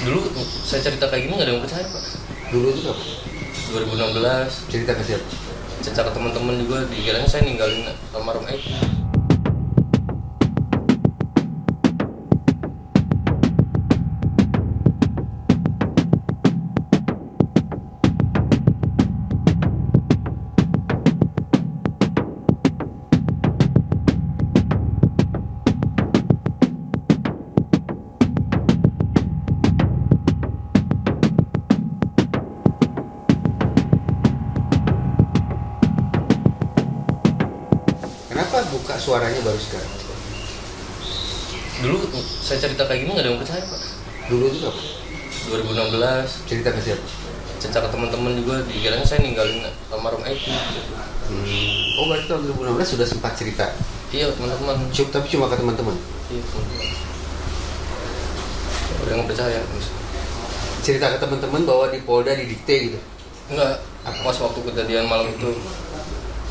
Dulu saya cerita kayak gini nggak ada yang percaya Pak. Dulu itu apa? 2016 Cerita ke siapa? cerita ke teman-teman juga, dikiranya saya ninggalin almarhum itu. Kenapa buka suaranya baru sekarang? Dulu saya cerita kayak gini nggak ada yang percaya Pak. Dulu itu apa? 2016 Cerita ke siapa? cerita ke teman-teman juga, dikiranya saya ninggalin almarhum itu. Oh berarti tahun 2016 sudah sempat cerita. Iya teman-teman. Tapi cuma ke teman-teman. Iya teman-teman. Ada yang percaya? Cerita ke teman-teman bahwa di Polda didikte gitu. Enggak. Pas waktu kejadian malam itu.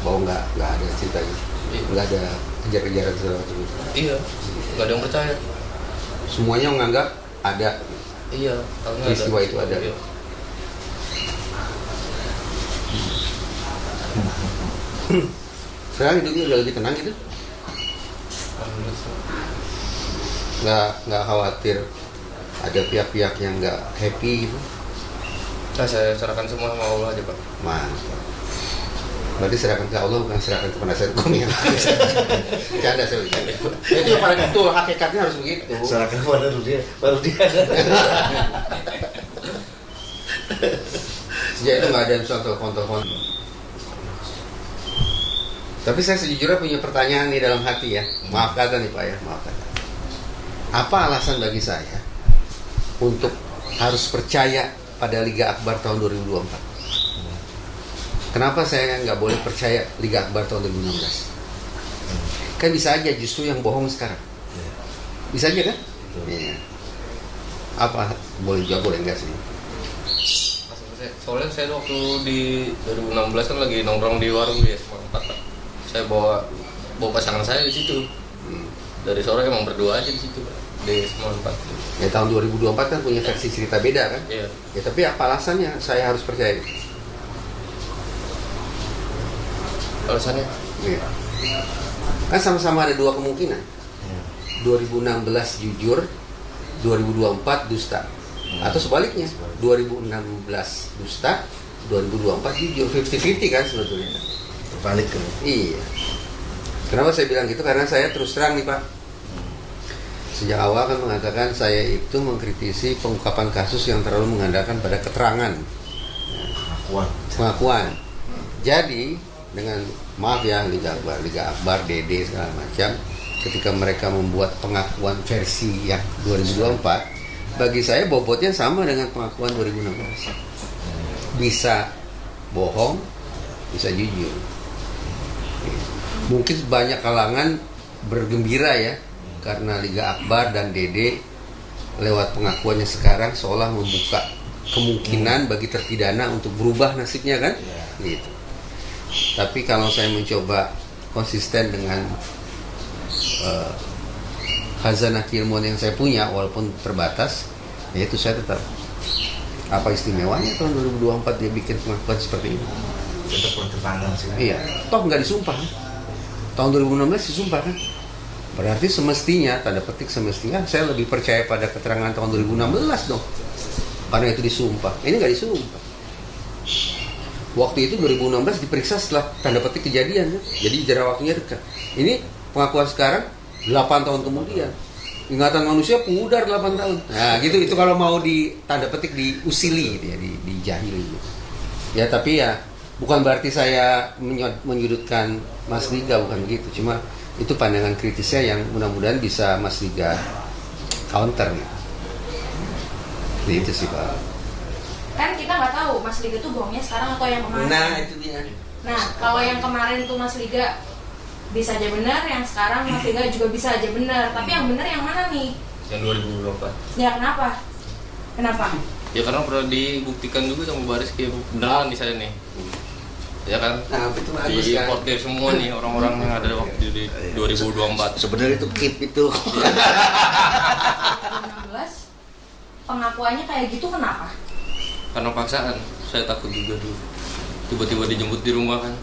Bahwa nggak ada ceritanya. Iya. Nggak ada kejar-kejaran segala macam. Iya. Nggak ada yang percaya. Semuanya menganggap ada. Iya. Tahunya Peristiwa itu ada. Iya. Sekarang hidupnya udah lebih tenang gitu. Nggak khawatir ada pihak-pihak yang nggak happy gitu. Nah, saya serahkan semua sama Allah aja Pak. Mantap. Berarti serahkan ke Allah bukan serahkan ke penasihat hukum ya. Canda saya bercanda. Itu pada itu hakikatnya harus begitu. Serahkan baru dia. Sejak itu nggak ada misalnya telepon. Tapi saya sejujurnya punya pertanyaan nih dalam hati ya. Maaf kata nih Pak ya, maaf kata. Apa alasan bagi saya untuk harus percaya pada Liga Akbar tahun 2024? Kenapa saya nggak boleh percaya Liga Akbar tahun 2016? Kan bisa aja justru yang bohong sekarang. Bisa aja kan? Iya. Apa boleh jawab boleh enggak sih? Soalnya saya waktu di 2016 kan lagi nongkrong di warung di S4 Pak. Saya bawa pasangan saya di situ. Dari sore emang berdua aja di situ Pak. Di S4. Ya tahun 2024 kan punya versi cerita beda kan? Iya. Ya tapi apa alasannya saya harus percaya? Alasannya? Iya. Kan sama-sama ada dua kemungkinan. 2016 jujur, 2024 dusta. Atau sebaliknya, 2016 dusta, 2024 jujur. 50-50 kan sebetulnya. Terbalik kan. Iya. Kenapa saya bilang gitu? Karena saya terus terang nih Pak. Sejak awal kan mengatakan saya itu mengkritisi pengungkapan kasus yang terlalu mengandalkan pada keterangan, pengakuan. Jadi dengan maaf ya Liga Akbar, DD segala macam, ketika mereka membuat pengakuan versi yang 2024, bagi saya bobotnya sama dengan pengakuan 2016. Bisa bohong, bisa jujur. Mungkin banyak kalangan bergembira ya karena Liga Akbar dan DD lewat pengakuannya sekarang seolah membuka kemungkinan bagi terpidana untuk berubah nasibnya kan, gitu. Tapi kalau saya mencoba konsisten dengan khazanah keilmuan yang saya punya walaupun terbatas, yaitu saya tetap apa istimewanya tahun 2024 dia bikin pengakuan seperti ini. Tetap bertentangan sih. Iya, toh nggak disumpah. Tahun 2016 disumpah kan? Berarti semestinya, tanda petik semestinya, saya lebih percaya pada keterangan tahun 2016 dong. Karena itu disumpah. Ini nggak disumpah. Waktu itu 2016 diperiksa setelah tanda petik kejadian kan? Jadi jarak waktunya dekat. Ini pengakuan sekarang 8 tahun kemudian. Ingatan manusia pudar 8 tahun. Nah gitu, itu kalau mau di tanda petik diusili gitu ya, dijahili gitu. Ya tapi ya bukan berarti saya menyudutkan Mas Liga, bukan begitu. Cuma itu pandangan kritisnya yang mudah-mudahan bisa Mas Liga counter gitu. Itu sih Pak. Kan kita nggak tahu Mas Liga tuh bohongnya sekarang atau yang kemarin. Nah itu dia. Nah kalau yang kemarin tuh Mas Liga bisa aja benar, yang sekarang Mas Liga juga bisa aja benar. Tapi yang benar yang mana nih? Yang 2024. Ya kenapa? Ya karena pernah dibuktikan juga sama Baris kayak beneran di saya nih. Ya kan? Nah itu bagus Di kan. portir semua nih orang-orang yang ada waktu di 2024. Sebenarnya itu keep itu. 2016 pengakuannya kayak gitu kenapa? Karena paksaan, saya takut juga dulu. Tiba-tiba dijemput di rumah kan,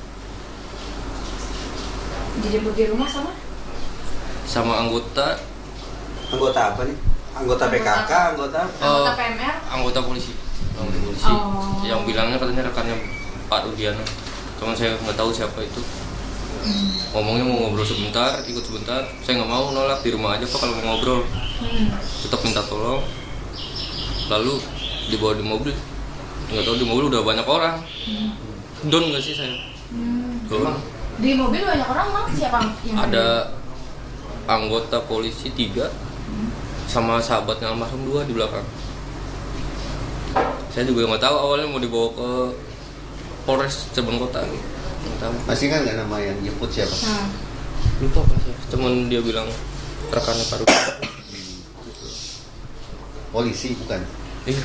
Dijemput di rumah sama? sama anggota Anggota apa nih? Anggota PKK, anggota apa? Anggota PMR? anggota polisi. Anggota polisi. Oh. Yang bilangnya katanya rekannya Pak Rudiana. Cuman saya nggak tahu siapa itu. Ngomongnya mau ngobrol sebentar, ikut sebentar. Saya nggak mau, nolak, di rumah aja Pak kalau mau ngobrol. Tetap minta tolong. Lalu dibawa di mobil. Nggak tahu di mobil udah banyak orang. Down nggak sih saya? Down. Di mobil banyak orang emang siapa yang Ada anggota polisi 3 sama sahabatnya almarhum 2 di belakang. Saya juga nggak tahu awalnya mau dibawa ke Polres Cirebon Kota. Nggak tahu. Masih kan nggak nama yang jemput siapa? Lupa Pak saya. Cuman dia bilang rekannya Pak Rudiana. Polisi bukan? Iya,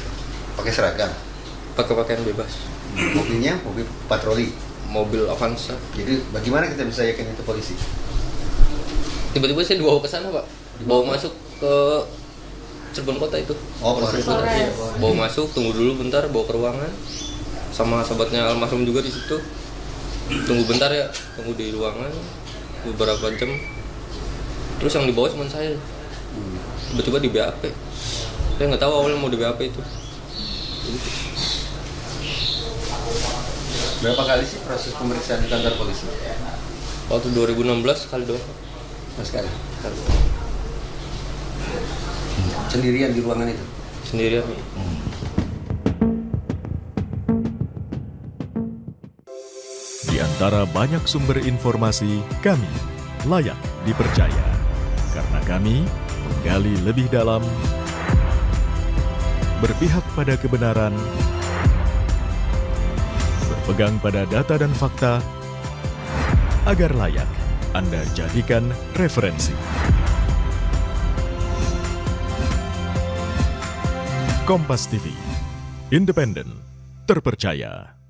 Pakai seragam. pakai pakaian bebas. Mobilnya mobil patroli. Mobil Avanza. Jadi bagaimana kita bisa yakin itu polisi? Tiba-tiba saya dibawa ke sana Pak. Dibawa masuk ke Cirebon Kota itu. Oh, Polres. Polres. Iya, Bawa masuk, tunggu dulu bentar, bawa ke ruangan. Sama sahabatnya almarhum juga di situ. Tunggu bentar ya, tunggu di ruangan beberapa jam. Terus yang dibawa cuma saya. Tiba-tiba di BAP. Saya nggak tahu awalnya mau di BAP itu. Berapa kali sih proses pemeriksaan di kantor polisi? Waktu 2016 kali doang. Mas sekali. Sendirian di ruangan itu. Sendirian. Di antara banyak sumber informasi, kami layak dipercaya. Karena kami menggali lebih dalam, berpihak pada kebenaran, berpegang pada data dan fakta, agar layak Anda jadikan referensi. Kompas TV, independen, terpercaya.